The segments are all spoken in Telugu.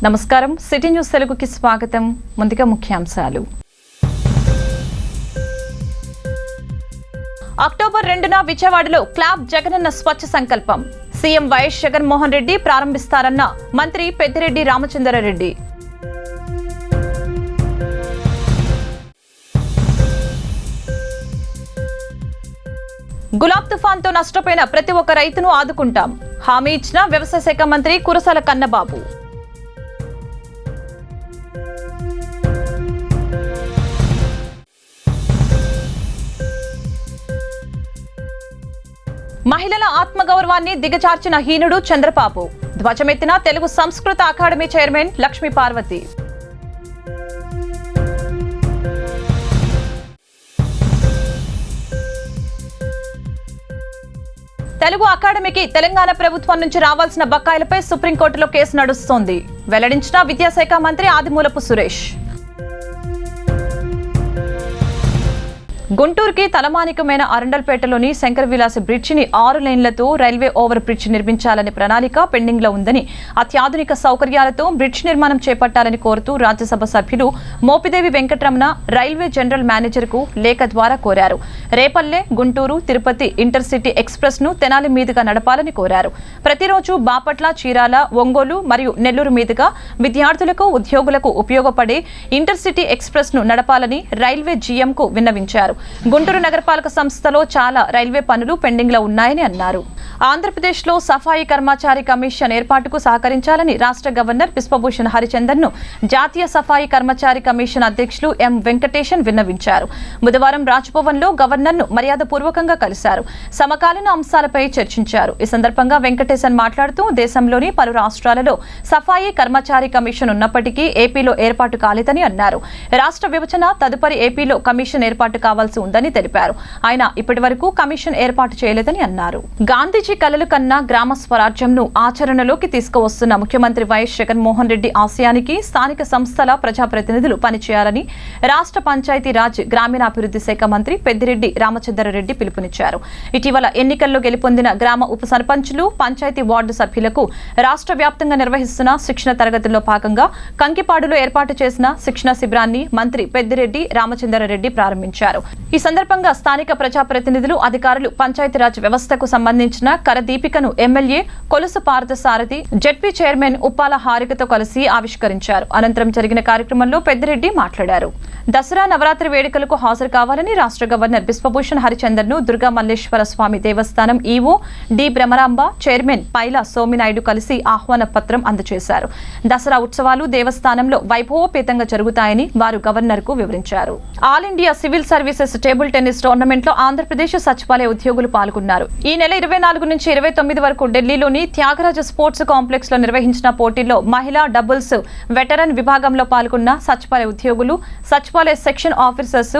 నమస్కారం సిటీ న్యూస్ తెలుగుకి స్వాగతం. ముందుగా ముఖ్యాంశాలు. అక్టోబర్ 2న విజయవాడలో క్లాబ్ జగనన్న స్వచ్ఛ సంకల్పం. సీఎం వైఎస్ జగన్మోహన్ రెడ్డి ప్రారంభిస్తారన్న మంత్రి పెద్దిరెడ్డి రామచంద్రారెడ్డి. గులాబ్ తుఫాన్తో నష్టపోయిన ప్రతి ఒక్క రైతును ఆదుకుంటాం. హామీ ఇచ్చిన వ్యవసాయ శాఖ మంత్రి కురసాల కన్నబాబు. మహిళల ఆత్మగౌరవాన్ని దిగజార్చిన హీనుడు చంద్రబాబు. ధ్వజమెత్తిన Telugu Sanskrit academy chairman Lakshmi Parvati. తెలుగు అకాడమీకి తెలంగాణ ప్రభుత్వం నుంచి రావాల్సిన బకాయిలపై సుప్రీంకోర్టులో కేసు నడుస్తోంది. వెల్లడించిన విద్యాశాఖ మంత్రి ఆదిమూలపు సురేష్. గుంటూరుకి తలమానికమైన అరండల్పేటలోని శంకర్ విలాస్ బ్రిడ్జిని 6 లేన్లతో రైల్వే ఓవర్ బ్రిడ్జ్ నిర్మించాలనే ప్రణాళిక పెండింగ్ లో ఉందని, అత్యాధునిక సౌకర్యాలతో బ్రిడ్జ్ నిర్మాణం చేపట్టాలని కోరుతూ రాజ్యసభ సభ్యులు Mopidevi Venkataramana railway general manager కు లేఖ ద్వారా కోరారు. రేపల్లె, గుంటూరు, తిరుపతి ఇంటర్సిటీ ఎక్స్ప్రెస్ ను తెనాలి మీదుగా నడపాలని కోరారు. ప్రతిరోజు బాపట్ల, చీరాల, ఒంగోలు మరియు నెల్లూరు మీదుగా విద్యార్థులకు, ఉద్యోగులకు ఉపయోగపడే ఇంటర్సిటీ ఎక్స్ప్రెస్ ను నడపాలని రైల్వే జీఎం కు విన్నవించారు. గుంటూరు నగరపాలక సంస్థలో చాలా రైల్వే పనులు పెండింగ్ లో ఉన్నాయని అన్నారు. ఆంధ్రప్రదేశ్ లో సఫాయి కర్మచారి కమిషన్ ఏర్పాటుకు సహకరించాలని రాష్ట్ర గవర్నర్ బిశ్వభూషణ్ హరిచందన్ ను జాతీయ సఫాయి కర్మచారి కమిషన్ అధ్యక్షులు ఎం వెంకటేశన్ విన్నవించారు. బుధవారం రాజ్భవన్ లో గవర్నర్ ను మర్యాదపూర్వకంగా కలిశారు. సమకాలీన అంశాలపై చర్చించారు. ఈ సందర్భంగా వెంకటేశన్ మాట్లాడుతూ, దేశంలోని పలు రాష్ట్రాలలో సఫాయి కర్మచారి కమిషన్ ఉన్నప్పటికీ ఏపీలో ఏర్పాటు కాలేదని అన్నారు. రాష్ట్ర విభజన తదుపరి ఏపీలో కమిషన్ ఏర్పాటు కావాల్సి ఉందని తెలిపారు. ఆయన ఇప్పటి వరకు కమిషన్ ఏర్పాటు చేయలేదని అన్నారు. గాంధీజీ కలలు కన్నా గ్రామ స్వరాజ్యంను ఆచరణలోకి తీసుకువస్తున్న ముఖ్యమంత్రి వైఎస్ జగన్మోహన్ రెడ్డి ఆశయానికి స్థానిక సంస్థల ప్రజాప్రతినిధులు పనిచేయాలని రాష్ట్ర పంచాయతీ రాజ్ గ్రామీణాభివృద్ధి శాఖ మంత్రి పెద్దిరెడ్డి రామచంద్రారెడ్డి పిలుపునిచ్చారు. ఇటీవల ఎన్నికల్లో గెలుపొందిన గ్రామ ఉప సర్పంచులు, పంచాయతీ వార్డు సభ్యులకు రాష్ట్ర వ్యాప్తంగా నిర్వహిస్తున్న శిక్షణ తరగతుల్లో భాగంగా కంకిపాడులో ఏర్పాటు చేసిన శిక్షణ శిబిరాన్ని మంత్రి పెద్దిరెడ్డి రామచంద్రారెడ్డి ప్రారంభించారు. ఈ సందర్భంగా స్థానిక ప్రజాప్రతినిధులు, అధికారులు పంచాయతీరాజ్ వ్యవస్థకు సంబంధించిన కరదీపికను MLA Kolusu Parthasarathy, ZP chairman Uppala హారికతో కలిసి ఆవిష్కరించారు. అనంతరం జరిగిన కార్యక్రమంలో పెద్దిరెడ్డి మాట్లాడారు. దసరా నవరాత్రి వేడుకలకు హాజరు కావాలని రాష్ట్ర గవర్నర్ బిశ్వభూషణ్ హరిచందన్ ను దుర్గా మల్లేశ్వర స్వామి దేవస్థానం EO D Bhramaramba, chairman Paila Sominaidu కలిసి ఆహ్వాన పత్రం అందజేశారు. దసరా ఉత్సవాలు దేవస్థానంలో వైభవోపేతంగా జరుగుతాయని వారు గవర్నర్ కు వివరించారు. All India civil services table tennis tournament లో ఆంధ్రప్రదేశ్ సచివాలయ ఉద్యోగులు పాల్గొన్నారు. ఈ నెల 24 నుంచి 29 వరకు ఢిల్లీలోని త్యాగరాజ స్పోర్ట్స్ కాంప్లెక్స్ లో నిర్వహించిన పోటీల్లో మహిళా డబుల్స్ వెటరన్ విభాగంలో పాల్గొన్న సచివాలయ ఉద్యోగులు, సచివాలయ సెక్షన్ ఆఫీసర్స్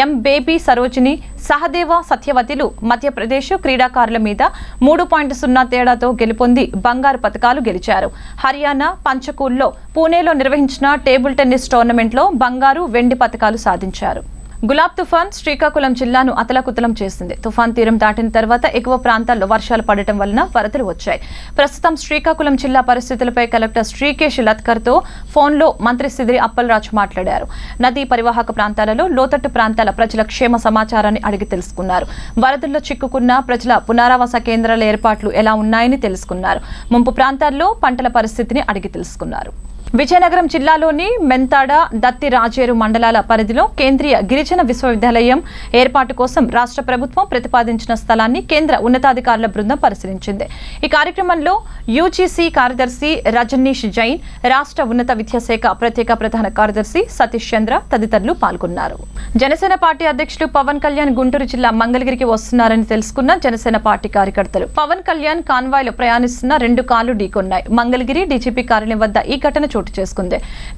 ఎం బేబీ సరోజిని, సహదేవ, సత్యవతిలు మధ్యప్రదేశ్ క్రీడాకారుల మీద 3.0 తేడాతో గెలుపొంది బంగారు పతకాలు గెలిచారు. హర్యానా పంచకూల్లో పూణేలో నిర్వహించిన టేబుల్ టెన్నిస్ టోర్నమెంట్ లో బంగారు, వెండి పతకాలు సాధించారు. గులాబ్ తుఫాన్ శ్రీకాకుళం జిల్లాను అతలాకుతలం చేసింది. తుఫాన్ తీరం దాటిన తర్వాత ఎగువ ప్రాంతాల్లో వర్షాలు పడటం వలన వరదలు వచ్చాయి. ప్రస్తుతం శ్రీకాకుళం జిల్లా పరిస్థితులపై కలెక్టర్ శ్రీకేష్ లత్కర్ తో ఫోన్లో మంత్రి సిదిరి అప్పలరాజు మాట్లాడారు. నదీ పరివాహక ప్రాంతాలలో లోతట్టు ప్రాంతాల ప్రజల క్షేమ సమాచారాన్ని అడిగి తెలుసుకున్నారు. వరదల్లో చిక్కుకున్న ప్రజల పునరావాస కేంద్రాల ఏర్పాట్లు ఎలా ఉన్నాయని తెలుసుకున్నారు. ముంపు ప్రాంతాల్లో పంటల పరిస్థితిని అడిగి తెలుసుకున్నారు. విజయనగరం జిల్లాలోని మెంతాడ, దత్తి రాజేరు మండలాల పరిధిలో కేంద్రీయ గిరిజన విశ్వవిద్యాలయం ఏర్పాటు కోసం రాష్ట్ర ప్రభుత్వం ప్రతిపాదించిన స్థలాన్ని కేంద్ర ఉన్నతాధికారుల బృందం పరిశీలించింది. ఈ కార్యక్రమంలో యూజీసీ కార్యదర్శి రజనీష్ జైన్, రాష్ట్ర ఉన్నత విద్యాశాఖ ప్రత్యేక ప్రధాన కార్యదర్శి సతీష్ చంద్ర తదితరులు పాల్గొన్నారు. జనసేన పార్టీ అధ్యక్షులు పవన్ కళ్యాణ్ గుంటూరు జిల్లా మంగళగిరికి వస్తున్నారని తెలుసుకున్న జనసేన పార్టీ కార్యకర్తలు పవన్ కళ్యాణ్ కాన్వాయ్లో ప్రయాణిస్తున్న 2 కార్లు ఢీకొన్నాయి. మంగళగిరి డీజీపీ కార్యాలయం వద్ద ఈ ఘటన చోటు చేసుకుంది.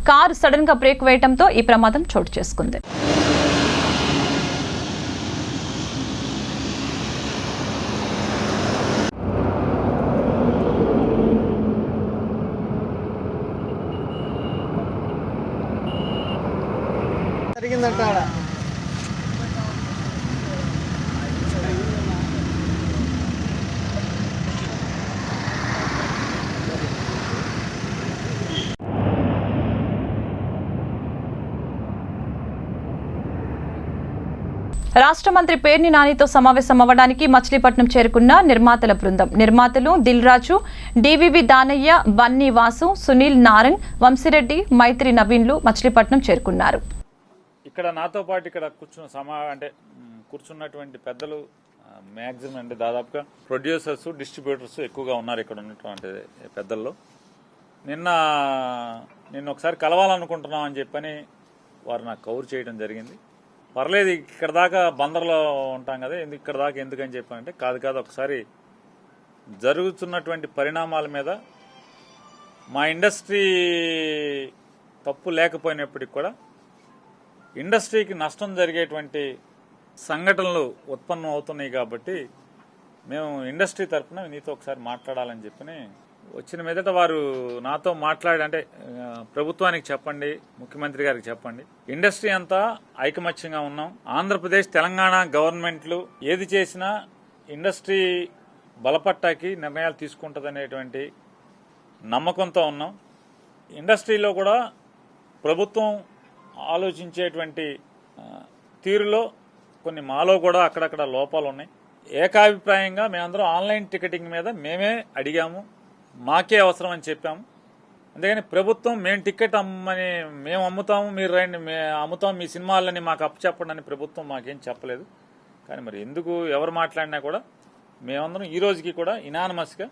కారు సడన్ గా బ్రేక్ వేయడంతో ఈ ప్రమాదం చోటు చేసుకుంది. రాష్ట్ర మంత్రి పేర్ని నానితో సమావేశం అవ్వడానికి మచిలీపట్నం చేరుకున్న నిర్మాతల బృందం. నిర్మాతలు దిల్ రాజు, డివివి దానయ్య, బన్నీ వాసు, సునీల్ నారంగ్, వంశీరెడ్డి, మైత్రి నవీన్లు మచిలీపట్నం చేరుకున్నారు. ఇక్కడ నాతో పాటు ఇక్కడ కూర్చున్నటువంటి పెద్దలు మ్యాక్సిమం అంటే దాదాపుగా ప్రొడ్యూసర్స్, డిస్ట్రిబ్యూటర్స్ ఎక్కువగా ఉన్నారు ఇక్కడ ఉన్నటువంటి పెద్దల్లో. నిన్న ఒకసారి కలవాలనుకుంటున్నాం అని చెప్పని వారు నాకు కవర్ చేయడం జరిగింది. పర్లేదు ఇక్కడ దాకా బందర్లో ఉంటాం కదా, ఇక్కడ దాకా ఎందుకని చెప్పానంటే కాదు ఒకసారి జరుగుతున్నటువంటి పరిణామాల మీద మా ఇండస్ట్రీ తప్పు లేకపోయినప్పటికి కూడా ఇండస్ట్రీకి నష్టం జరిగేటువంటి సంఘటనలు ఉత్పన్నం అవుతున్నాయి కాబట్టి మేము ఇండస్ట్రీ తరఫున నీతో ఒకసారి మాట్లాడాలని చెప్పని వచ్చిన మీదట వారు నాతో అంటే ప్రభుత్వానికి చెప్పండి, ముఖ్యమంత్రి గారికి చెప్పండి, ఇండస్ట్రీ అంతా ఐకమత్యంగా ఉన్నాం. ఆంధ్రప్రదేశ్, తెలంగాణ గవర్నమెంట్లు ఏది చేసినా ఇండస్ట్రీ బలపట్టాకి నిర్ణయాలు తీసుకుంటుందనేటువంటి నమ్మకంతో ఉన్నాం. ఇండస్ట్రీలో కూడా ప్రభుత్వం ఆలోచించేటువంటి తీరులో కొన్ని మాలో కూడా అక్కడక్కడ లోపాలు ఉన్నాయి. ఏకాభిప్రాయంగా మేమందరం ఆన్లైన్ టికెటింగ్ మీద మేమే అడిగాము, మాకే అవసరం అని చెప్పాము. అందుకని ప్రభుత్వం మేము టికెట్ అమ్మని మేము అమ్ముతాము, మీరు రండి అమ్ముతాం మీ సినిమాలని మాకు అప్పచెప్పండి అని ప్రభుత్వం మాకేం చెప్పలేదు. కానీ మరి ఎందుకు ఎవరు మాట్లాడినా కూడా మేమందరం ఈ రోజుకి కూడా ఇనానమస్గా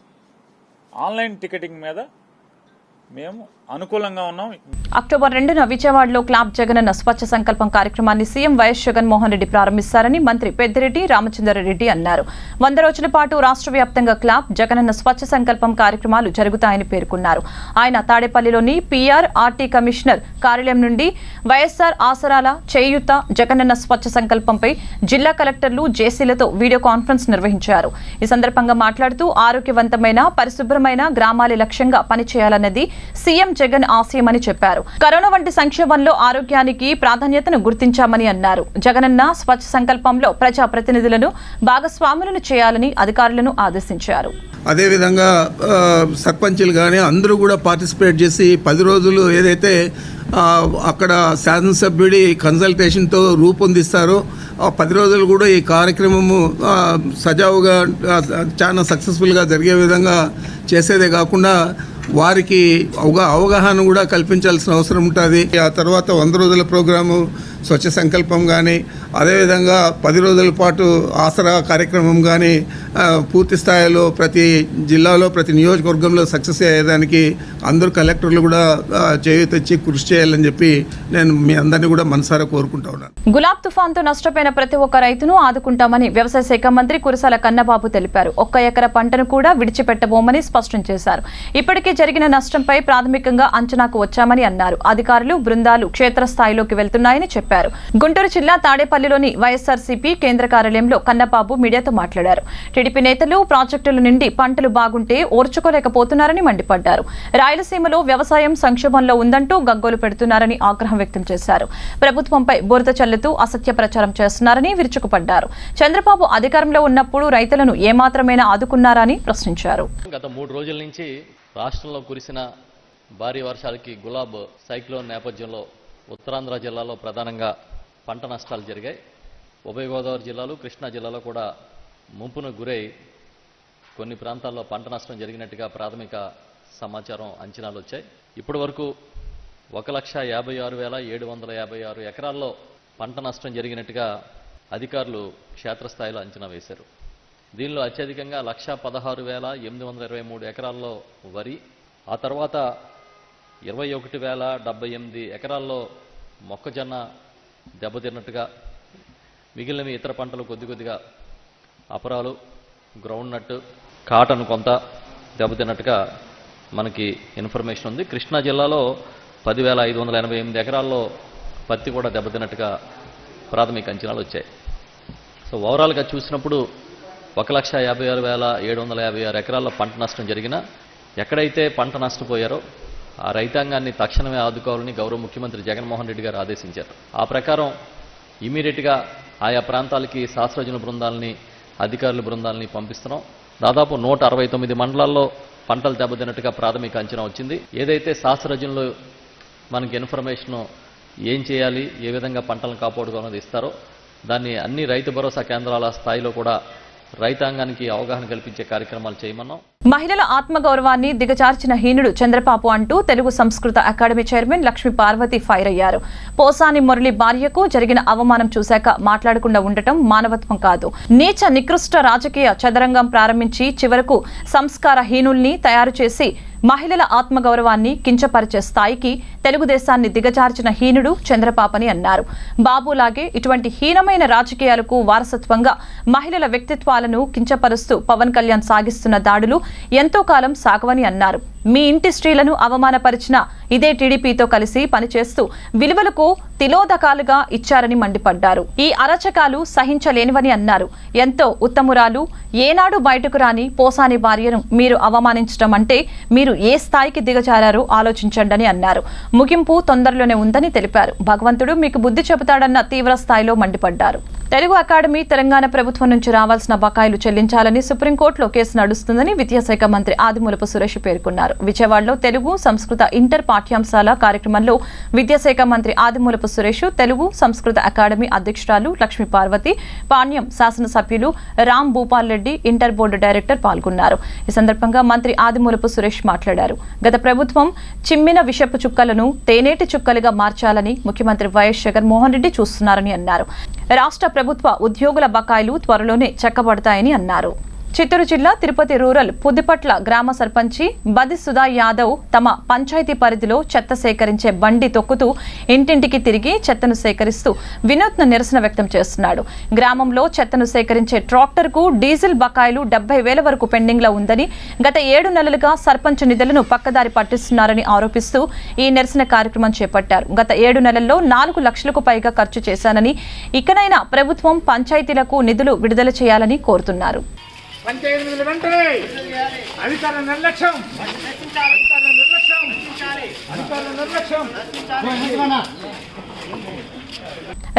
ఆన్లైన్ టికెటింగ్ మీద మేము అనుకూలంగా ఉన్నాం. అక్టోబర్ 2న విజయవాడలో క్లాబ్ జగనన్న స్వచ్ఛ సంకల్పం కార్యక్రమాన్ని సీఎం వైఎస్ జగన్మోహన్ రెడ్డి ప్రారంభిస్తారని మంత్రి పెద్దిరెడ్డి రామచంద్రారెడ్డి అన్నారు. 100 రోజుల పాటు రాష్ట్ర వ్యాప్తంగా క్లాబ్ జగనన్న స్వచ్ఛ సంకల్పం కార్యక్రమాలు జరుగుతాయని పేర్కొన్నారు. ఆయన తాడేపల్లిలోని పీఆర్ఆర్టీ కమిషనర్ కార్యాలయం నుండి వైఎస్ఆర్ ఆసరాల, చేయూత, జగనన్న స్వచ్ఛ సంకల్పంపై జిల్లా కలెక్టర్లు, జేసీలతో వీడియో కాన్ఫరెన్స్ నిర్వహించారు. ఈ సందర్భంగా మాట్లాడుతూ ఆరోగ్యవంతమైన, పరిశుభ్రమైన గ్రామాలే లక్ష్యంగా పనిచేయాలన్నది సీఎం జగన్ ఆశయమని చెప్పారు. కరోనా వంటి సంక్షోభంలో ఆరోగ్యానికి ప్రాధాన్యతను గుర్తించామని అన్నారు. జగనన్న స్వచ్ఛ సంకల్పంలో ప్రజా ప్రతినిధులను భాగస్వాములను చేయాలని అధికారులను ఆదేశించారు. అదేవిధంగా సర్పంచులు కానీ అందరూ కూడా పార్టిసిపేట్ చేసి 10 రోజులు ఏదైతే అక్కడ శాసనసభ్యుడి కన్సల్టేషన్తో రూపొందిస్తారో ఆ 10 రోజులు కూడా ఈ కార్యక్రమము సజావుగా చాలా సక్సెస్ఫుల్గా జరిగే విధంగా చేసేదే కాకుండా వారికి అవగాహన కూడా కల్పించాల్సిన అవసరం ఉంటుంది. ఆ తర్వాత 100 రోజుల ప్రోగ్రాము స్వచ్ఛ సంకల్పం కానీ, అదేవిధంగా 10 రోజుల పాటు ఆసరా కార్యక్రమం కానీ పూర్తి స్థాయిలో ప్రతి జిల్లాలో, ప్రతి నియోజకవర్గంలో సక్సెస్ అయ్యేదానికి అందరూ కలెక్టర్లు కూడా చేయూతొచ్చి కృషి చేయాలని చెప్పి నేను మీ అందరినీ కూడా మనసారా కోరుకుంటా ఉన్నాను. గులాబ్ తుఫాన్తో నష్టపోయిన ప్రతి ఒక్క రైతును ఆదుకుంటామని వ్యవసాయ శాఖ మంత్రి కురసాల కన్నబాబు తెలిపారు. 1 ఎకరా పంటను కూడా విడిచిపెట్టబోమని స్పష్టం చేశారు. ఇప్పటికే జరిగిన నష్టంపై ప్రాథమికంగా అంచనాకు వచ్చామని అన్నారు. అధికారులు, బృందాలు క్షేత్రస్థాయిలోకి వెళ్తున్నాయని చెప్పారు. గుంటూరు జిల్లా తాడేపల్లిలోని వైఎస్ఆర్సీపీ కేంద్ర కార్యాలయంలో కన్నబాబు మీడియాతో మాట్లాడారు. టీడీపీ నేతలు ప్రాజెక్టుల నుండి పంటలు బాగుంటే ఓర్చుకోలేకపోతున్నారని మండిపడ్డారు. రాయలసీమలో వ్యవసాయం సంక్షోభంలో ఉందంటూ గగ్గోలు పెడుతున్నారని ఆగ్రహం వ్యక్తం చేశారు. ప్రభుత్వంపై బురద చల్లుతూ అసత్య ప్రచారం చేస్తున్నారని విరుచుకుపడ్డారు. చంద్రబాబు అధికారంలో ఉన్నప్పుడు రైతులను ఏమాత్రమైనా ఆదుకున్నారని ప్రశ్నించారు. గత 3 రోజుల నుంచి రాష్ట్రంలో కురిసిన భారీ వర్షాలకి గులాబ్ సైక్లోన్ నేపథ్యంలో ఉత్తరాంధ్ర జిల్లాలో ప్రధానంగా పంట నష్టాలు జరిగాయి. ఉభయ గోదావరి జిల్లాలు, కృష్ణా జిల్లాలో కూడా ముంపును గురై కొన్ని ప్రాంతాల్లో పంట నష్టం జరిగినట్టుగా ప్రాథమిక సమాచారం, అంచనాలు వచ్చాయి. ఇప్పటి వరకు 1,56,756 ఎకరాల్లో పంట నష్టం జరిగినట్టుగా అధికారులు క్షేత్రస్థాయిలో అంచనా వేశారు. దీనిలో అత్యధికంగా 1,16,823 ఎకరాల్లో వరి, ఆ తర్వాత 21,078 ఎకరాల్లో మొక్కజొన్న దెబ్బతిన్నట్టుగా, మిగిలినవి ఇతర పంటలు కొద్దిగా అపరాలు, గ్రౌండ్ నట్, కాటన్ కొంత దెబ్బతిన్నట్టుగా మనకి ఇన్ఫర్మేషన్ ఉంది. కృష్ణా జిల్లాలో 10,588 ఎకరాల్లో పత్తి కూడా దెబ్బతిన్నట్టుగా ప్రాథమిక అంచనాలు వచ్చాయి. సో ఓవరాల్గా చూసినప్పుడు 1,56,756 ఎకరాల్లో పంట నష్టం జరిగిన, ఎక్కడైతే పంట నష్టపోయారో ఆ రైతాంగాన్ని తక్షణమే ఆదుకోవాలని గౌరవ ముఖ్యమంత్రి జగన్మోహన్ రెడ్డి గారు ఆదేశించారు. ఆ ప్రకారం ఇమీడియట్గా ఆయా ప్రాంతాలకి శాస్త్రజ్ఞుల బృందాలని, అధికారుల బృందాలని పంపిస్తున్నాం. దాదాపు 169 మండలాల్లో పంటలు దెబ్బతిన్నట్టుగా ప్రాథమిక అంచనా వచ్చింది. ఏదైతే శాస్త్రజ్ఞులు మనకి ఇన్ఫర్మేషన్ ఏం చేయాలి, ఏ విధంగా పంటలను కాపాడుకోవాలన్నది ఇస్తారో దాన్ని అన్ని రైతు భరోసా కేంద్రాల స్థాయిలో కూడా రైతాంగానికి అవగాహన కల్పించే కార్యక్రమాలు చేయమన్నాం. మహిళల ఆత్మగౌరవాన్ని దిగజార్చిన హీనుడు చంద్రబాబు అంటూ Telugu Sanskrit academy chairman Lakshmi Parvathi fire అయ్యారు. పోసాని మురళి భార్యకు జరిగిన అవమానం చూశాక మాట్లాడకుండా ఉండటం మానవత్వం కాదు. నీచ నికృష్ట రాజకీయ చదరంగం ప్రారంభించి చివరకు సంస్కార హీనుల్ని తయారు చేసి మహిళల ఆత్మగౌరవాన్ని కించపరిచే స్థాయికి తెలుగుదేశాన్ని దిగజార్చిన హీనుడు చంద్రబాబని అన్నారు. బాబులాగే ఇటువంటి హీనమైన రాజకీయాలకు వారసత్వంగా మహిళల వ్యక్తిత్వాలను కించపరుస్తూ పవన్ కళ్యాణ్ సాగిస్తున్న దాడులు ఎంతో కాలం సాగవని అన్నారు. మీ ఇంటి స్త్రీలను అవమానపరిచిన ఇదే టీడీపీతో కలిసి పనిచేస్తూ విలువలకు తిలోదకాలుగా ఇచ్చారని మండిపడ్డారు. ఈ అరచకాలు సహించలేనివని అన్నారు. ఎంతో ఉత్తమురాలు, ఏనాడు బయటకు రాని పోసాని భార్యను మీరు అవమానించడం అంటే మీరు ఏ స్థాయికి దిగజారారో ఆలోచించండి అన్నారు. ముగింపు తొందరలోనే ఉందని తెలిపారు. భగవంతుడు మీకు బుద్ధి చెబుతాడన్న తీవ్ర స్థాయిలో మండిపడ్డారు. తెలుగు అకాడమీ తెలంగాణ ప్రభుత్వం నుంచి రావాల్సిన బకాయిలు చెల్లించాలని సుప్రీంకోర్టులో కేసు నడుస్తుందని విద్యాశాఖ మంత్రి ఆదిమూలపు సురేష్ పేర్కొన్నారు. విజయవాడలో తెలుగు సంస్కృత ఇంటర్ పాఠ్యాంశాల కార్యక్రమంలో విద్యాశాఖ మంత్రి ఆదిమూలపు సురేష్, తెలుగు సంస్కృత అకాడమీ అధ్యక్షురాలు లక్ష్మీ పార్వతి, పాణ్యం శాసనసభ్యులు Ram Bhupal Reddy, inter board director పాల్గొన్నారు. ఈ సందర్భంగా మంత్రి ఆదిమూలపు సురేష్ మాట్లాడారు. గత ప్రభుత్వం చిమ్మిన విషపు చుక్కలను తేనేటి చుక్కలుగా మార్చాలని ముఖ్యమంత్రి వైఎస్ జగన్మోహన్ రెడ్డి చూస్తున్నారని అన్నారు. రాష్ట్ర ప్రభుత్వ ఉద్యోగుల బకాయిలు త్వరలోనే చెక్కబడతాయని అన్నారు. చిత్తూరు జిల్లా తిరుపతి రూరల్ పుద్దిపట్ల గ్రామ సర్పంచి బది సుధా యాదవ్ తమ పంచాయతీ పరిధిలో చెత్త సేకరించే బండి తొక్కుతూ ఇంటింటికి తిరిగి చెత్తను సేకరిస్తూ వినూత్న నిరసన వ్యక్తం చేస్తున్నాడు. గ్రామంలో చెత్తను సేకరించే ట్రాక్టర్కు డీజిల్ బకాయిలు 70,000 వరకు పెండింగ్లో ఉందని, గత 7 నెలలుగా సర్పంచ్ నిధులను పక్కదారి పట్టిస్తున్నారని ఆరోపిస్తూ ఈ నిరసన కార్యక్రమం చేపట్టారు. గత 7 నెలల్లో 4 లక్షలకు పైగా ఖర్చు చేశానని, ఇకనైనా ప్రభుత్వం పంచాయతీలకు నిధులు విడుదల చేయాలని కోరుతున్నారు. పంచాయతీ నిధులు వెంటనే అధికారుల నిర్లక్ష్యం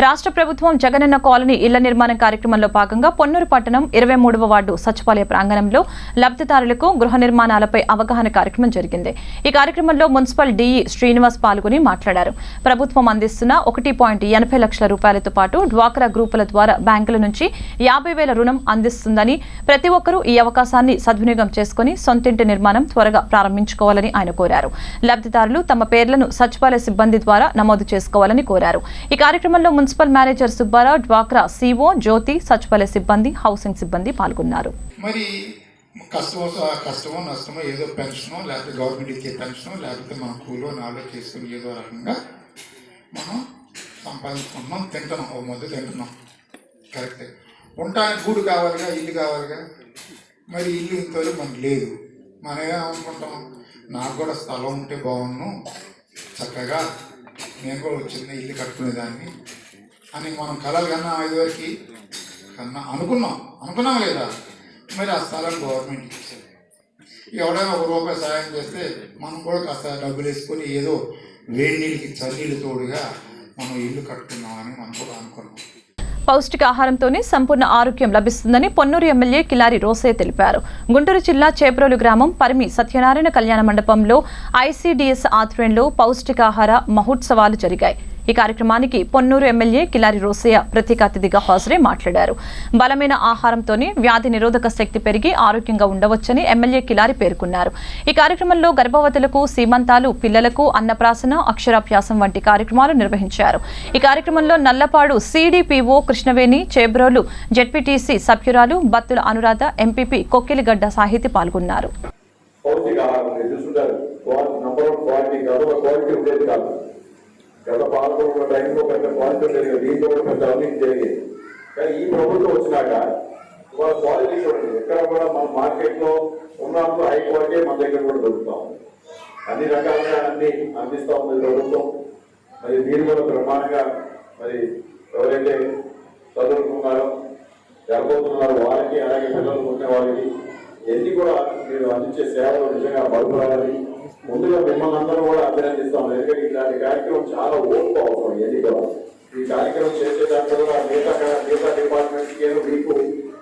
రాష్ట్ర ప్రభుత్వం జగనన్న కాలనీ ఇళ్ల నిర్మాణ కార్యక్రమంలో భాగంగా పొన్నూరు పట్టణం 23వ వార్డు సచివాలయ ప్రాంగణంలో లబ్ధిదారులకు గృహ నిర్మాణాలపై అవగాహన కార్యక్రమం జరిగింది. ఈ కార్యక్రమంలో మున్సిపల్ డీఈ శ్రీనివాస్ పాల్గొని మాట్లాడారు. ప్రభుత్వం అందిస్తున్న 1.80 లక్షల రూపాయలతో పాటు డ్వాక్రా గ్రూపుల ద్వారా బ్యాంకుల నుంచి 50,000 రుణం అందిస్తుందని, ప్రతి ఒక్కరూ ఈ అవకాశాన్ని సద్వినియోగం చేసుకుని సొంతింటి నిర్మాణం త్వరగా ప్రారంభించుకోవాలని ఆయన కోరారు. లబ్ధిదారులు తమ పేర్లను సచివాలయ సిబ్బంది ద్వారా నమోదు చేసుకోవాలని కోరారు. ఈ కార్యక్రమంలో మున్సిపల్ మేనేజర్ సుబ్బారావు, డ్వాక్రా సిఓ జ్యోతి, సచివాలయ సిబ్బంది, హౌసింగ్ సిబ్బంది పాల్గొన్నారు. మరి కష్టమో నష్టమో ఏదో పెన్షనో లేకపోతే గవర్నమెంట్ ఇచ్చే పెన్షనో లేకపోతే మన కూలో నాలో చేసుకుని ఏదో రకంగా మనం సంపాదించుకుంటున్నాం, తింటున్నాం, ఓ ముద్ద తింటున్నాం. కరెక్టే. ఉండటానికి గూడు కావాలిగా, ఇల్లు కావాలిగా. మరి ఇల్లు ఇంతవరకు మనకు లేదు. మనం ఏమనుకుంటాం, నాకు కూడా స్థలం ఉంటే బాగుండు, చక్కగా నేను కూడా చిన్న ఇల్లు కట్టుకునేదాన్ని అని మనం కలలు కన్నా 5 వరకు కన్నా అనుకున్నాం లేదా. మరి ఆ స్థలం గవర్నమెంట్ ఇచ్చేది. ఎవడైనా ₹1 సాయం చేస్తే మనం కూడా కాస్త డబ్బులు వేసుకొని ఏదో వేడి నీళ్ళకి చన్నీళ్ళు తోడుగా మనం ఇల్లు కట్టుకున్నామని మనం కూడా అనుకున్నాం. పౌష్టికాహారంతోనే సంపూర్ణ ఆరోగ్యం లభిస్తుందని పొన్నూరు ఎమ్మెల్యే కిలారి రోసయ్య తెలిపారు. గుంటూరు జిల్లా చేబ్రోలు గ్రామం పరిమి సత్యనారాయణ కళ్యాణ మండపంలో ఐసీడీఎస్ ఆధ్వర్యంలో పౌష్టికాహార మహోత్సవాలు జరిగాయి. ఈ కార్యక్రమానికి పొన్నూరు ఎమ్మెల్యే కిలారి రోసయ్య ప్రత్యేక అతిథిగా హాజరై మాట్లాడారు. బలమైన ఆహారంతోనే వ్యాధి నిరోధక శక్తి పెరిగి ఆరోగ్యంగా ఉండవచ్చని ఎమ్మెల్యే కిలారి పేర్కొన్నారు. ఈ కార్యక్రమంలో గర్భవతులకు, సీమంతాలు, పిల్లలకు అన్నప్రాసన, అక్షరాభ్యాసం వంటి కార్యక్రమాలు నిర్వహించారు. ఈ కార్యక్రమంలో నల్లపాడు సిడిపిఓ కృష్ణవేణి, చేబ్రోలు జెడ్పీటీసీ సభ్యురాలు బత్తుల అనురాధ, ఎంపీపీ కొక్కిలిగడ్డ సాహితి పాల్గొన్నారు. గత పాలకుల టైంలో పెద్ద క్వాలిటీ జరిగింది, దీంట్లో కూడా పెద్ద అవినీతి జరిగింది. కానీ ఈ ప్రభుత్వం వచ్చినాక వాళ్ళ క్వాలిటీ ఉంటుంది. ఎక్కడ కూడా మన మార్కెట్లో ఉన్నప్పుడు హై క్వాలిటీ మన దగ్గర కూడా దొరుకుతాం. అన్ని రకాలుగా అన్ని అందిస్తూ ఉంది ప్రభుత్వం. మరి మీరు కూడా బ్రహ్మాండంగా మరి ఎవరైతే చదువుకున్నారో, జరగబోతున్నారో వాళ్ళకి, అలాగే పిల్లలు ఉండే వాళ్ళకి ఎన్ని కూడా మీరు అందించే సేవలు నిజంగా బలుపురాలని ముందుగా మిమ్మల్ని అందరూ కూడా అభినందిస్తాం. ఎందుకంటే ఇలాంటి కార్యక్రమం చాలా ఓర్పు అవసరం. ఎన్ని కూడా ఈ కార్యక్రమం చేసే దాంట్లో కూడా మిగతా డిపార్ట్మెంట్కి మీకు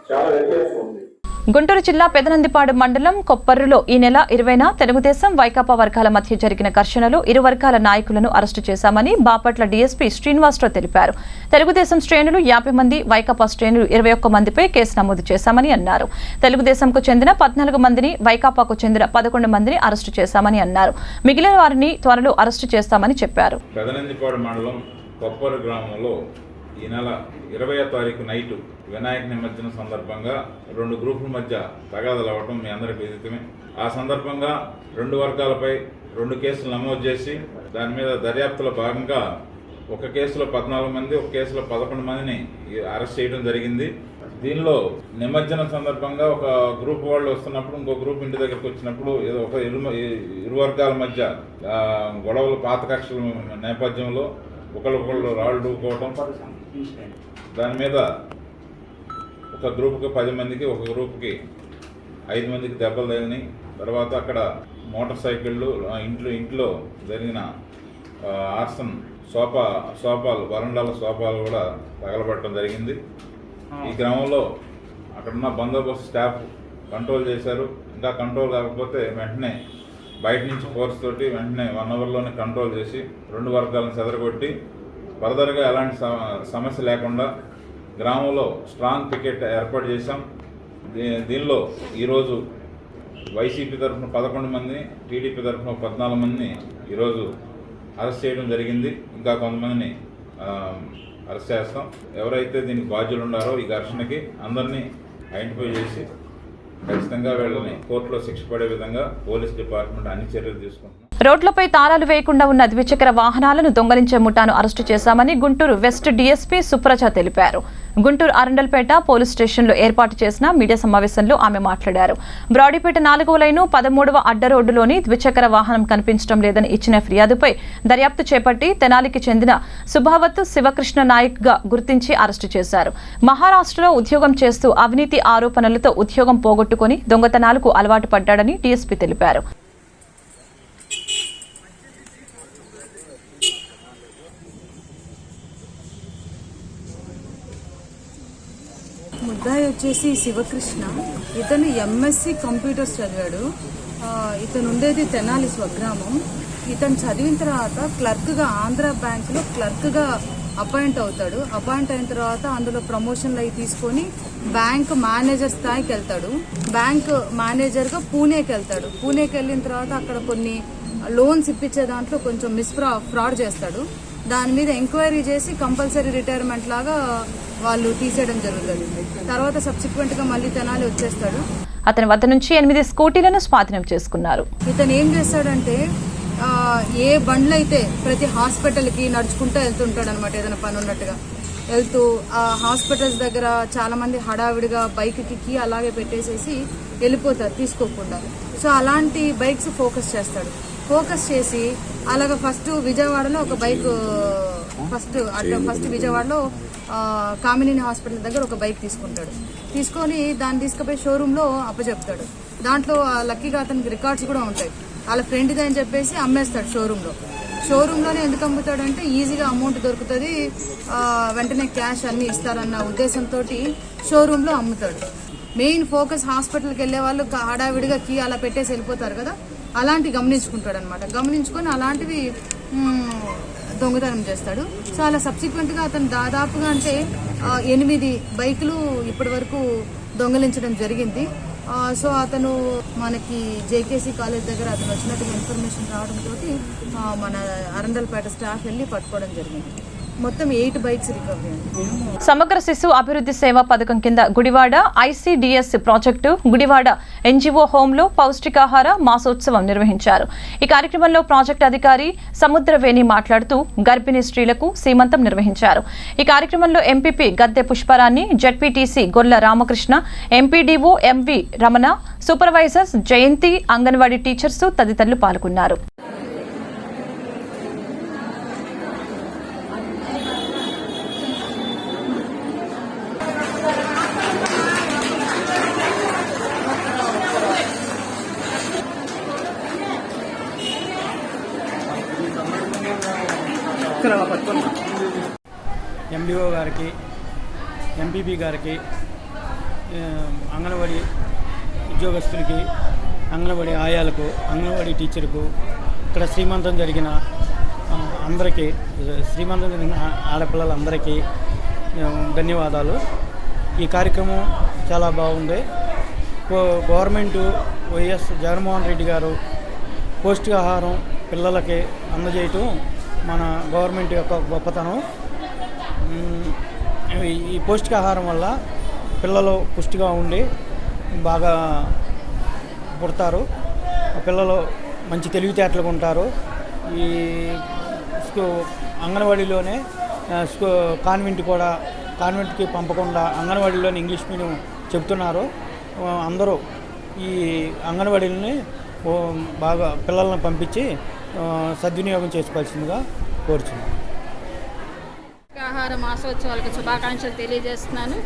చాలా వ్యత్యాసం ఉంది. గుంటూరు జిల్లా పెదనందిపాడు మండలం కొప్పర్రులో ఈ నెల 20న తెలుగుదేశం వైకాపా వర్గాల మధ్య జరిగిన ఘర్షణలో ఇరు వర్గాల నాయకులను అరెస్టు చేశామని బాపట్ల డీఎస్పీ శ్రీనివాసరావు తెలిపారు. తెలుగుదేశం శ్రేణులు 50 మంది, వైకాపా శ్రేణులు 21 మందిపై కేసు నమోదు చేశామని అన్నారు. తెలుగుదేశంకు చెందిన 14 మందిని, వైకాపాకు చెందిన 11 మందిని అరెస్టు చేశామని అన్నారు. మిగిలిన వారిని త్వరలో అరెస్టు చేస్తామని చెప్పారు. పెదనందిపాడు మండలం కొప్పర్రు గ్రామంలో ఈ నెల 20వ తారీఖు నైటు వినాయక నిమజ్జనం సందర్భంగా 2 గ్రూపుల మధ్య తగాదలు అవ్వటం మీ అందరికీ విదితమే. ఆ సందర్భంగా 2 వర్గాలపై 2 కేసులు నమోదు చేసి దాని మీద దర్యాప్తులో భాగంగా ఒక కేసులో 14 మంది, ఒక కేసులో 11 మందిని అరెస్ట్ చేయడం జరిగింది. దీనిలో నిమజ్జనం సందర్భంగా ఒక గ్రూప్ వాళ్ళు వస్తున్నప్పుడు ఇంకో గ్రూప్ ఇంటి దగ్గరికి వచ్చినప్పుడు ఏదో ఒక ఇరు వర్గాల మధ్య గొడవలు, పాత కక్షల నేపథ్యంలో ఒకళ్ళొకళ్ళు రాళ్ళు దూకోవటం, దాని మీద ఒక గ్రూప్కి 10 మందికి, ఒక గ్రూప్కి 5 మందికి దెబ్బలు తగిలినాయి. తర్వాత అక్కడ మోటార్ సైకిళ్ళు, ఇంట్లో జరిగిన ఆర్సన్ సోఫాలు, వరండాల సోఫాలు కూడా తగలబడటం జరిగింది. ఈ క్రమంలో అక్కడున్న బందోబస్తు స్టాఫ్ కంట్రోల్ చేశారు. ఇంకా కంట్రోల్ కాకపోతే వెంటనే బయట నుంచి ఫోర్స్ తోటి వెంటనే 1 అవర్లోనే కంట్రోల్ చేసి 2 వర్గాలను చెదరగొట్టి ఫర్దర్గా ఎలాంటి సమస్య లేకుండా గ్రామంలో స్ట్రాంగ్ పికెట్ ఏర్పాటు చేశాం. దీనిలో ఈరోజు వైసీపీ తరఫున 11 మందిని, టీడీపీ తరఫున 14 మందిని ఈరోజు అరెస్ట్ చేయడం జరిగింది. ఇంకా కొంతమందిని అరెస్ట్ చేస్తాం. ఎవరైతే దీనికి బాధ్యులు ఉన్నారో ఈ ఘర్షణకి అందరినీ ఐడెంటిఫై చేసి ఖచ్చితంగా వీళ్ళని కోర్టులో శిక్ష పడే విధంగా పోలీస్ డిపార్ట్మెంట్ అన్ని చర్యలు తీసుకుంటున్నాం. రోడ్లపై తాళాలు వేయకుండా ఉన్న ద్విచక్ర వాహనాలను దొంగలించే ముఠాను అరెస్టు చేశామని గుంటూరు వెస్ట్ డీఎస్పీ సుప్రజ తెలిపారు. గుంటూరు అరండల్పేట పోలీస్ స్టేషన్లో ఏర్పాటు చేసిన మీడియా సమావేశంలో ఆమె మాట్లాడారు. బ్రాడీపేట 4వ లైను 13వ అడ్డ రోడ్డులోని ద్విచక్ర వాహనం కనిపించడం లేదని ఇచ్చిన ఫిర్యాదుపై దర్యాప్తు చేపట్టి తెనాలికి చెందిన సుభావత్ శివకృష్ణ నాయక్ గా గుర్తించి అరెస్టు చేశారు. మహారాష్ట్రలో ఉద్యోగం చేస్తూ అవినీతి ఆరోపణలతో ఉద్యోగం పోగొట్టుకుని దొంగతనాలకు అలవాటు పడ్డాడని డీఎస్పీ తెలిపారు. ముద్దాయి వచ్చేసి శివకృష్ణ. ఇతను ఎంఎస్సి కంప్యూటర్స్ చదివాడు. ఇతను ఉండేది తెనాలి స్వగ్రామం. ఇతను చదివిన తర్వాత క్లర్క్గా ఆంధ్ర బ్యాంకులో క్లర్క్గా అపాయింట్ అవుతాడు. అపాయింట్ అయిన తర్వాత అందులో ప్రమోషన్లు అవి తీసుకొని బ్యాంక్ మేనేజర్ స్థాయికి వెళ్తాడు. బ్యాంక్ మేనేజర్గా పూణేకి వెళ్తాడు. పూణేకి వెళ్ళిన తర్వాత అక్కడ కొన్ని లోన్స్ ఇప్పించే దాంట్లో కొంచెం ఫ్రాడ్ చేస్తాడు. దాని మీద ఎంక్వైరీ చేసి కంపల్సరీ రిటైర్మెంట్ లాగా వాళ్ళు తీసేయడం జరుగుతుంది. తర్వాత సబ్సిక్వెంట్ గా మళ్ళీ తెనాలి వచ్చేస్తాడు. అతని వద్ద నుంచి 8 స్కూటీలను స్వాధీనం చేసుకున్నారు. ఇతను ఏం చేస్తాడంటే ఏ బండ్లు అయితే ప్రతి హాస్పిటల్కి నడుచుకుంటూ వెళ్తుంటాడు అనమాట. ఏదైనా పని ఉన్నట్టుగా వెళ్తూ ఆ హాస్పిటల్స్ దగ్గర చాలా మంది హడావిడిగా బైక్కి కీ అలాగే పెట్టేసేసి వెళ్ళిపోతారు తీసుకోకుండా. సో అలాంటి బైక్స్ ఫోకస్ చేస్తాడు. ఫోకస్ చేసి అలాగ ఫస్ట్ విజయవాడలో ఒక బైక్ ఫస్ట్ విజయవాడలో కామినేని హాస్పిటల్ దగ్గర ఒక బైక్ తీసుకుంటాడు. తీసుకొని దాన్ని తీసుకుపోయి షోరూంలో అప్పచెప్తాడు. దాంట్లో లక్కీగా అతనికి రికార్డ్స్ కూడా ఉంటాయి. వాళ్ళ ఫ్రెండ్ది అని చెప్పేసి అమ్మేస్తాడు షోరూంలోనే. ఎందుకు అమ్ముతాడంటే ఈజీగా అమౌంట్ దొరుకుతుంది, వెంటనే క్యాష్ అన్ని ఇస్తారన్న ఉద్దేశంతో షోరూంలో అమ్ముతాడు. మెయిన్ ఫోకస్ హాస్పిటల్కి వెళ్ళే వాళ్ళు హడావిడిగా కీ అలా పెట్టేసి వెళ్ళిపోతారు కదా, అలాంటివి గమనించుకుంటాడు అనమాట. గమనించుకొని అలాంటివి దొంగతనం చేస్తాడు. సో అలా సబ్సిక్వెంట్గా అతను దాదాపుగా అంటే 8 బైకులు ఇప్పటి వరకు దొంగలించడం జరిగింది. సో అతను మనకి జేకేసీ కాలేజ్ దగ్గర అతను వచ్చినట్టుగా ఇన్ఫర్మేషన్ రావడంతో మన అరండల్పేట స్టాఫ్ వెళ్ళి పట్టుకోవడం జరిగింది. మొత్తం 8 బైక్స్ రికవరీ. సమగ్ర శిశు అభివృద్ధి సేవా పథకం కింద Gudivada ICDS project Gudivada NGO హోంలో పౌష్టికాహార మాసోత్సవం నిర్వహించారు. ఈ కార్యక్రమంలో ప్రాజెక్టు అధికారి సముద్రవేణి మాట్లాడుతూ గర్భిణీ స్త్రీలకు సీమంతం నిర్వహించారు. ఈ కార్యక్రమంలో ఎంపీపీ గద్దె Pushparani, ZPTC Golla Ramakrishna, MPDO MV Ramana, supervisors Jayanthi, anganwadi teachers తదితరులు పాల్గొన్నారు. ఎండిఓ గారికి, ఎంపీపీ గారికి, అంగన్వాడీ ఉద్యోగస్తులకి, అంగన్వాడీ ఆయాలకు, అంగన్వాడీ టీచర్కు, ఇక్కడ శ్రీమంతం జరిగిన అందరికీ, శ్రీమంతం జరిగిన ఆడపిల్లలందరికీ ధన్యవాదాలు. ఈ కార్యక్రమం చాలా బాగుంది. గవర్నమెంటు వైఎస్ జగన్మోహన్ రెడ్డి గారు పౌష్టికాహారం పిల్లలకి అందజేయటం మన గవర్నమెంట్ యొక్క గొప్పతనం. ఈ పౌష్టికాహారం వల్ల పిల్లలు పుష్టిగా ఉండి బాగా పుడతారు, పిల్లలు మంచి తెలివితేటలుగా ఉంటారు. ఈ అంగన్వాడీలోనే కాన్వెంట్కి పంపకుండా అంగన్వాడీలోనే ఇంగ్లీష్ మీడియం చెబుతున్నారు. అందరూ ఈ అంగన్వాడీలని బాగా పిల్లలను పంపించి సద్వినియోగం చేసుకోవాల్సిందిగా కోరుచున్నాను. ఆహార మాసోత్సవాలకు శుభాకాంక్షలు తెలియజేస్తున్నాను.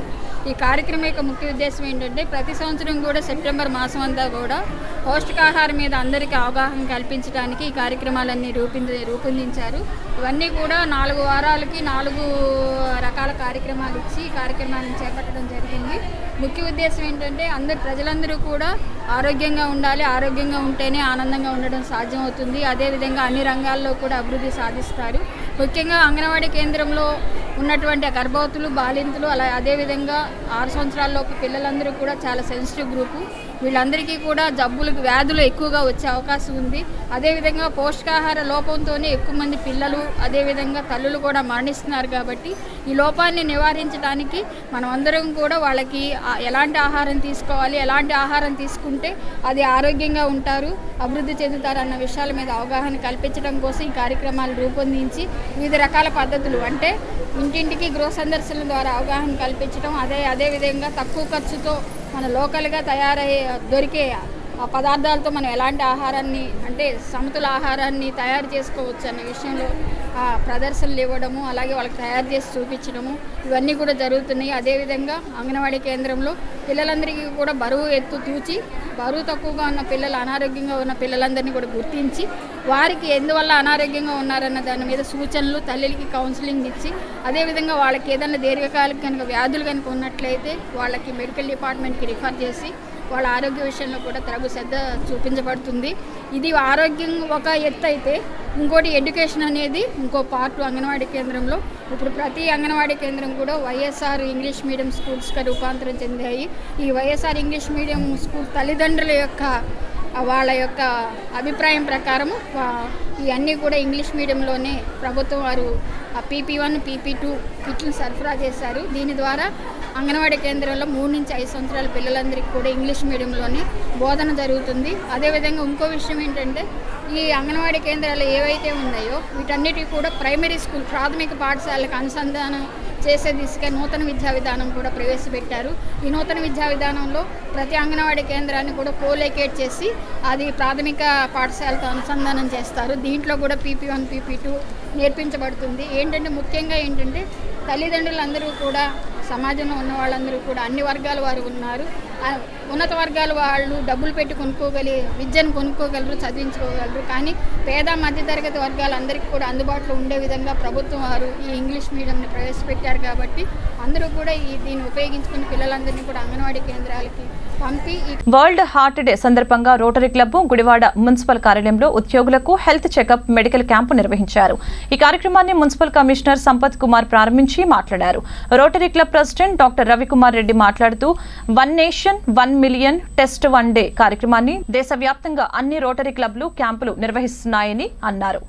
ఈ కార్యక్రమం యొక్క ముఖ్య ఉద్దేశం ఏంటంటే ప్రతి సంవత్సరం కూడా సెప్టెంబర్ మాసం అంతా కూడా పౌష్టికాహారం మీద అందరికీ అవగాహన కల్పించడానికి ఈ కార్యక్రమాలన్నీ రూపొందించారు. ఇవన్నీ కూడా 4 వారాలకి 4 రకాల కార్యక్రమాలు ఇచ్చి ఈ కార్యక్రమాలను చేపట్టడం జరిగింది. ముఖ్య ఉద్దేశం ఏంటంటే ప్రజలందరూ కూడా ఆరోగ్యంగా ఉండాలి, ఆరోగ్యంగా ఉంటేనే ఆనందంగా ఉండడం సాధ్యమవుతుంది. అదేవిధంగా అన్ని రంగాల్లో కూడా అభివృద్ధి సాధిస్తారు. ముఖ్యంగా అంగన్వాడీ కేంద్రంలో ఉన్నటువంటి గర్భవతులు, బాలింతలు, అదేవిధంగా 6 సంవత్సరాలలోపు పిల్లలందరూ కూడా చాలా సెన్సిటివ్ గ్రూపు. వీళ్ళందరికీ కూడా వ్యాధులు ఎక్కువగా వచ్చే అవకాశం ఉంది. అదేవిధంగా పోషకాహార లోపంతోనే ఎక్కువ మంది పిల్లలు, అదేవిధంగా తల్లులు కూడా మరణిస్తున్నారు. కాబట్టి ఈ లోపాన్ని నివారించడానికి మనం అందరం కూడా వాళ్ళకి ఎలాంటి ఆహారం తీసుకోవాలి, ఎలాంటి ఆహారం తీసుకుంటే అది ఆరోగ్యంగా ఉంటారు, అభివృద్ధి చెందుతారు అన్న విషయాల మీద అవగాహన కల్పించడం కోసం ఈ కార్యక్రమాలు రూపొందించి వివిధ రకాల పద్ధతులు అంటే ఇంటింటికి గృహ సందర్శనల ద్వారా అవగాహన కల్పించడం, అదేవిధంగా తక్కువ ఖర్చుతో మన లోకల్గా దొరికే ఆ పదార్థాలతో మనం ఎలాంటి ఆహారాన్ని అంటే సమతుల ఆహారాన్ని తయారు చేసుకోవచ్చు అన్న విషయంలో ప్రదర్శనలు ఇవ్వడము, అలాగే వాళ్ళకి తయారు చేసి చూపించడము ఇవన్నీ కూడా జరుగుతున్నాయి. అదేవిధంగా అంగన్వాడీ కేంద్రంలో పిల్లలందరికీ కూడా బరువు తక్కువగా ఉన్న పిల్లలు, అనారోగ్యంగా ఉన్న పిల్లలందరినీ కూడా గుర్తించి వారికి ఎందువల్ల అనారోగ్యంగా ఉన్నారన్న దాని మీద సూచనలు, తల్లికి కౌన్సిలింగ్ ఇచ్చి అదేవిధంగా వాళ్ళకి ఏదైనా దీర్ఘకాలిక కనుక వ్యాధులు కనుక ఉన్నట్లయితే వాళ్ళకి మెడికల్ డిపార్ట్మెంట్కి రిఫర్ చేసి వాళ్ళ ఆరోగ్య విషయంలో కూడా తగు శ్రద్ధ చూపించబడుతుంది. ఇది ఆరోగ్యం ఒక ఎత్తు అయితే ఇంకోటి ఎడ్యుకేషన్ అనేది ఇంకో పార్ట్ అంగన్వాడీ కేంద్రంలో. ఇప్పుడు ప్రతి అంగన్వాడీ కేంద్రం కూడా వైఎస్ఆర్ ఇంగ్లీష్ మీడియం స్కూల్స్గా రూపాంతరం చెందాయి. ఈ వైఎస్ఆర్ ఇంగ్లీష్ మీడియం స్కూల్ తల్లిదండ్రుల వాళ్ళ యొక్క అభిప్రాయం ప్రకారము ఇవన్నీ కూడా ఇంగ్లీష్ మీడియంలోనే ప్రభుత్వం వారు PP1, PP2 కిట్లను సరఫరా చేశారు. దీని ద్వారా అంగన్వాడీ కేంద్రంలో 3 నుంచి 5 సంవత్సరాల పిల్లలందరికీ కూడా ఇంగ్లీష్ మీడియంలోనే బోధన జరుగుతుంది. అదేవిధంగా ఇంకో విషయం ఏంటంటే ఈ అంగన్వాడీ కేంద్రాలు ఏవైతే ఉన్నాయో వీటన్నిటికీ కూడా ప్రైమరీ స్కూల్, ప్రాథమిక పాఠశాలకు అనుసంధానం చేసే దిశగా నూతన విద్యా విధానం కూడా ప్రవేశపెట్టారు. ఈ నూతన విద్యా విధానంలో ప్రతి అంగన్వాడీ కేంద్రాన్ని కూడా కోలొకేట్ చేసి అది ప్రాథమిక పాఠశాలతో అనుసంధానం చేస్తారు. దీంట్లో కూడా PP1, PP2 నేర్పించబడుతుంది. ముఖ్యంగా ఏంటంటే తల్లిదండ్రులందరూ కూడా సమాజంలో ఉన్న వాళ్ళందరూ కూడా అన్ని వర్గాల వారు ఉన్నారు. ఉన్నత వర్గాల వాళ్ళు డబ్బులు పెట్టి విద్యను కొనుక్కోగలరు, చదివించుకోగలరు. కానీ పేద మధ్యతరగతి వర్గాలందరికీ కూడా అందుబాటులో ఉండే విధంగా ప్రభుత్వం వారు ఈ ఇంగ్లీష్ మీడియంని ప్రవేశపెట్టారు. కాబట్టి అందరూ కూడా దీన్ని ఉపయోగించుకుని పిల్లలందరినీ కూడా అంగన్వాడీ కేంద్రాలకి పంపి వరల్డ్ హార్ట్ డే సందర్భంగా రోటరీ క్లబ్ గుడివాడ మున్సిపల్ కార్యాలయంలో ఉద్యోగులకు హెల్త్ చెకప్, మెడికల్ క్యాంపు నిర్వహించారు. ఈ కార్యక్రమాన్ని మున్సిపల్ కమిషనర్ సంపత్ కుమార్ ప్రారంభించి మాట్లాడారు. Rotary club president doctor Ravikumar Reddy మాట్లాడుతూ 1 నేషన్ 1 మిలియన్ టెస్ట్ 1 డే కార్యక్రమాన్ని దేశవ్యాప్తంగా అన్ని రోటరీ క్లబ్లు క్యాంపులు నిర్వహిస్తున్నాయని అన్నారు.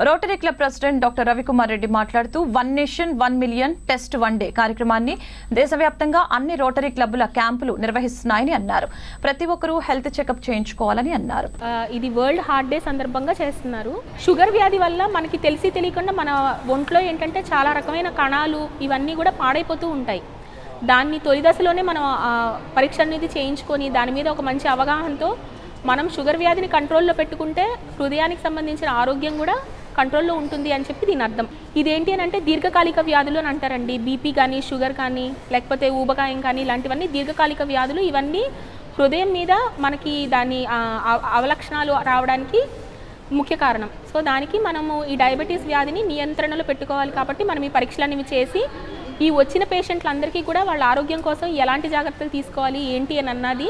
Rotary club president doctor Ravikumar Reddy మాట్లాడుతూ 1 నేషన్ 1 మిలియన్ టెస్ట్ 1 డే కార్యక్రమాన్ని దేశవ్యాప్తంగా అన్ని రోటరీ క్లబ్ల క్యాంపులు నిర్వహిస్తున్నాయని అన్నారు. ప్రతి ఒక్కరూ హెల్త్ చెకప్ చేయించుకోవాలని అన్నారు. ఇది వరల్డ్ హార్ట్ డే సందర్భంగా చేస్తున్నారు. షుగర్ వ్యాధి వల్ల మనకి తెలియకుండా మన ఒంట్లో ఏంటంటే చాలా రకమైన కణాలు ఇవన్నీ కూడా పాడైపోతూ ఉంటాయి. దాన్ని తొలి దశలోనే మనం పరీక్ష అనేది చేయించుకొని దాని మీద ఒక మంచి అవగాహనతో మనం షుగర్ వ్యాధిని కంట్రోల్లో పెట్టుకుంటే హృదయానికి సంబంధించిన ఆరోగ్యం కూడా కంట్రోల్లో ఉంటుంది అని చెప్పి దీని అర్థం. ఇదేంటి అని అంటే దీర్ఘకాలిక వ్యాధులు అని అంటారండి. బీపీ కానీ, షుగర్ కానీ, లేకపోతే ఊబకాయం కానీ ఇలాంటివన్నీ దీర్ఘకాలిక వ్యాధులు. ఇవన్నీ హృదయం మీద మనకి దాని అవలక్షణాలు రావడానికి ముఖ్య కారణం. సో దానికి మనము ఈ డయాబెటీస్ వ్యాధిని నియంత్రణలో పెట్టుకోవాలి. కాబట్టి మనం ఈ పరీక్షలన్నీ చేసి ఈ వచ్చిన పేషెంట్లందరికీ కూడా వాళ్ళ ఆరోగ్యం కోసం ఎలాంటి జాగ్రత్తలు తీసుకోవాలి ఏంటి అని అన్నది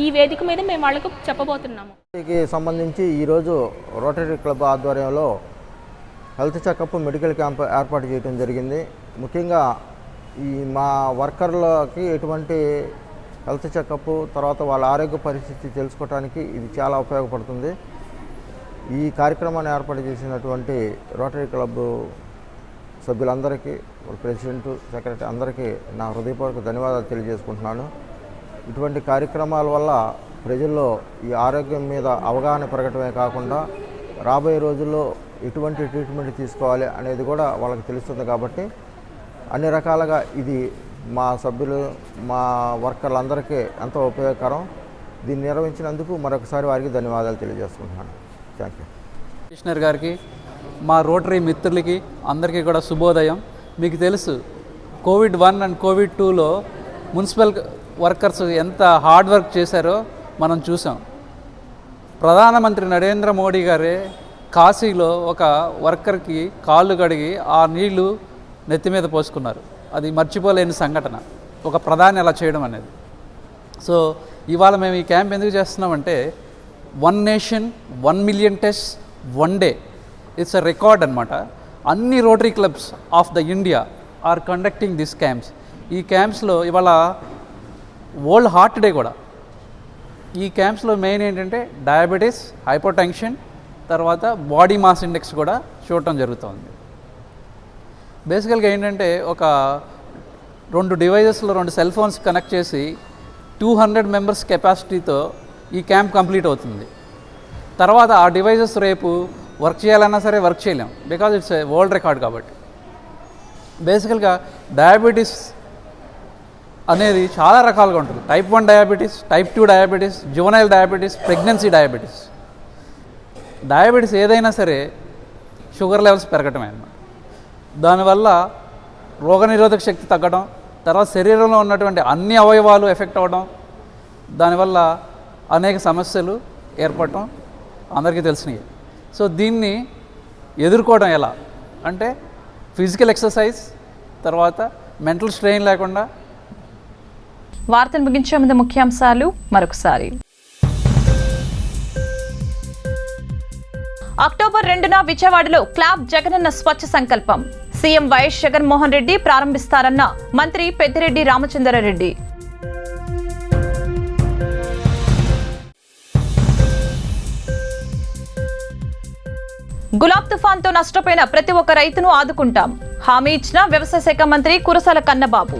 ఈ వేదిక మీద మేము వాళ్ళకు చెప్పబోతున్నాము. దీనికి సంబంధించి ఈరోజు రోటరీ క్లబ్ ఆధ్వర్యంలో హెల్త్ చెకప్ మెడికల్ క్యాంప్ ఏర్పాటు చేయడం జరిగింది. ముఖ్యంగా ఈ మా వర్కర్లకి ఎటువంటి హెల్త్ చెకప్ తర్వాత వాళ్ళ ఆరోగ్య పరిస్థితి తెలుసుకోవడానికి ఇది చాలా ఉపయోగపడుతుంది. ఈ కార్యక్రమాన్ని ఏర్పాటు చేసినటువంటి రోటరీ క్లబ్ సభ్యులందరికీ, ప్రెసిడెంట్, సెక్రటరీ అందరికీ నా హృదయపూర్వక ధన్యవాదాలు తెలియజేసుకుంటున్నాను. ఇటువంటి కార్యక్రమాల వల్ల ప్రజల్లో ఈ ఆరోగ్యం మీద అవగాహన పెరగటమే కాకుండా రాబోయే రోజుల్లో ఎటువంటి ట్రీట్మెంట్ తీసుకోవాలి అనేది కూడా వాళ్ళకి తెలుస్తుంది. కాబట్టి అన్ని రకాలుగా ఇది మా సభ్యులు, మా వర్కర్లందరికీ ఎంతో ఉపయోగకరం. దీన్ని నిర్వహించినందుకు మరొకసారి వారికి ధన్యవాదాలు తెలియజేసుకుంటున్నాను. Thank you. కమిషనర్ గారికి, మా రోటరీ మిత్రులకి అందరికీ కూడా శుభోదయం. మీకు తెలుసు కోవిడ్-1 అండ్ కోవిడ్-2లో మున్సిపల్ వర్కర్స్ ఎంత హార్డ్ వర్క్ చేశారో మనం చూసాం. ప్రధానమంత్రి నరేంద్ర మోడీ గారే కాశీలో ఒక వర్కర్కి కాళ్ళు కడిగి ఆ నీళ్లు నెత్తి మీద పోసుకున్నారు. అది మర్చిపోలేని సంఘటన, ఒక ప్రధాని అలా చేయడం అనేది. సో ఇవాళ మేము ఈ క్యాంప్ ఎందుకు చేస్తున్నామంటే 1 nation 1 million test 1 day it's a record అనమాట. అన్ని Rotary clubs of the India are conducting this camps. ఈ క్యాంప్స్లో ఇవాళ వరల్డ్ హార్ట్ డే కూడా. ఈ క్యాంప్స్లో మెయిన్ ఏంటంటే డయాబెటీస్, హైపోటెన్షన్, తర్వాత బాడీ మాస్ ఇండెక్స్ కూడా చూడటం జరుగుతుంది. బేసికల్గా ఏంటంటే ఒక 2 డివైజెస్లో 2 సెల్ ఫోన్స్ కనెక్ట్ చేసి 200 మెంబర్స్ కెపాసిటీతో ఈ క్యాంప్ కంప్లీట్ అవుతుంది. తర్వాత ఆ డివైజెస్ రేపు వర్క్ చేయాలన్నా సరే వర్క్ చేయలేం, because it's a world record. కాబట్టి బేసికల్గా డయాబెటీస్ అనేది చాలా రకాలుగా ఉంటుంది. Type 1 diabetes, type 2 diabetes, juvenile diabetes, pregnancy diabetes. Diabetes ఏదైనా సరే షుగర్ లెవెల్స్ పెరగటమే అన్నమాట. దానివల్ల రోగనిరోధక శక్తి తగ్గడం, తర్వాత శరీరంలో ఉన్నటువంటి అన్ని అవయవాలు ఎఫెక్ట్ అవ్వడం, దానివల్ల అనేక సమస్యలు ఏర్పడటం అందరికీ తెలిసినవి. సో దీన్ని ఎదుర్కోవడం ఎలా అంటే ఫిజికల్ ఎక్సర్సైజ్, తర్వాత మెంటల్ స్ట్రెయిన్ లేకుండా. వార్తలు ముగించే ముందు ముఖ్యాంశాలు మరొకసారి. అక్టోబర్ 2న విజయవాడలో క్లాబ్ జగనన్న స్వచ్ఛ సంకల్పం. సీఎం వైఎస్ జగన్మోహన్ రెడ్డి ప్రారంభిస్తారన్న మంత్రి పెద్దిరెడ్డి రామచంద్రారెడ్డి. గులాబ్ తుఫాన్తో నష్టపోయిన ప్రతి ఒక్క రైతును ఆదుకుంటాం, హామీ ఇచ్చిన వ్యవసాయ శాఖ మంత్రి కురసాల కన్నబాబు.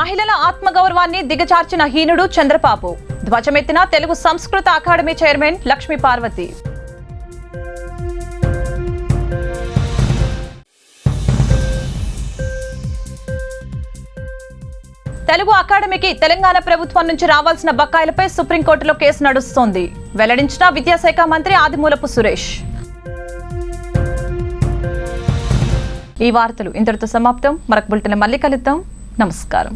మహిళల ఆత్మగౌరవాన్ని దిగజార్చిన హీనుడు చంద్రబాబు. ధ్వజమెత్తిన Telugu Sanskrit academy chairman Lakshmi Parvati. తెలుగు అకాడమీకి తెలంగాణ ప్రభుత్వం నుంచి రావాల్సిన బకాయిలపై సుప్రీంకోర్టులో కేసు నడుస్తోంది. వెల్లడించిన విద్యాశాఖ మంత్రి ఆదిమూలపు సురేష్. ఈ వార్తలు ఇంతటితో సమాప్తం. మరొక బులెటిన్ మళ్ళీ కలుద్దాం. నమస్కారం.